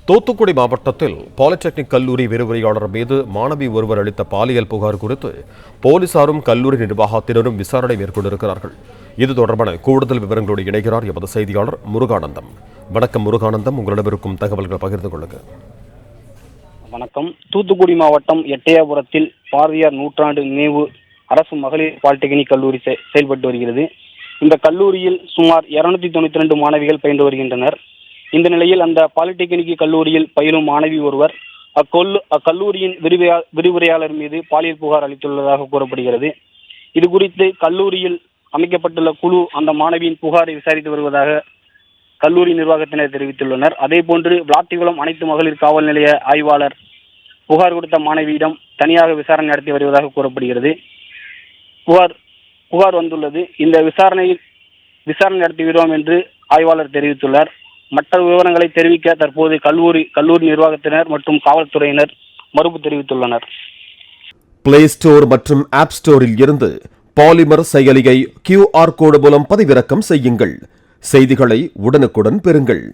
தூத்துக்குடி மாவட்டத்தில் பாலிடெக்னிக் கல்லூரி விரிவுரையாளர் மீது மாணவி ஒருவர் அளித்த பாலியல் புகார் குறித்து போலீசாரும் கல்லூரி நிர்வாகத்தினரும் விசாரணை மேற்கொண்டிருக்கிறார்கள். இது தொடர்பான கூடுதல் விவரங்களோடு இணைகிறார் எமது செய்தியாளர் முருகானந்தம். வணக்கம் முருகானந்தம், உங்களிடம் இருக்கும் தகவல்களை பகிர்ந்து கொள்ளுங்கள். வணக்கம். தூத்துக்குடி மாவட்டம் எட்டயபுரத்தில் பாரதியார் நூற்றாண்டு நினைவு அரசு மகளிர் பாலிடெக்னிக் கல்லூரி செயல்பட்டு வருகிறது. இந்த கல்லூரியில் சுமார் 292 மாணவிகள் பயின்று வருகின்றனர். இந்த நிலையில் அந்த பாலிடெக்னிக் கல்லூரியில் பயிலும் மாணவி ஒருவர் அக்கல்லூரியின் விரிவுரையாளர் மீது பாலியல் புகார் அளித்துள்ளதாக கூறப்படுகிறது. இது குறித்து கல்லூரியில் அமைக்கப்பட்டுள்ள குழு அந்த மாணவியின் புகாரை விசாரித்து வருவதாக கல்லூரி நிர்வாகத்தினர் தெரிவித்துள்ளனர். அதேபோன்று விளாத்திகுளம் அனைத்து மகளிர் காவல் நிலைய ஆய்வாளர் புகார் கொடுத்த மாணவியிடம் தனியாக விசாரணை நடத்தி வருவதாக கூறப்படுகிறது. புகார் வந்துள்ளது. இந்த விசாரணை நடத்தி வருவோம் என்று ஆய்வாளர் தெரிவித்துள்ளார். மற்ற விவரங்களை தெரிவிக்க தற்போது கல்லூரி நிர்வாகத்தினர் மற்றும் காவல்துறையினர் மறுப்பு தெரிவித்துள்ளனர். பிளே ஸ்டோர் மற்றும் ஆப் ஸ்டோரில் இருந்து பாலிமர் செயலியை QR கோடு மூலம் பதிவிறக்கம் செய்யுங்கள். செய்திகளை உடனுக்குடன் பெறுங்கள்.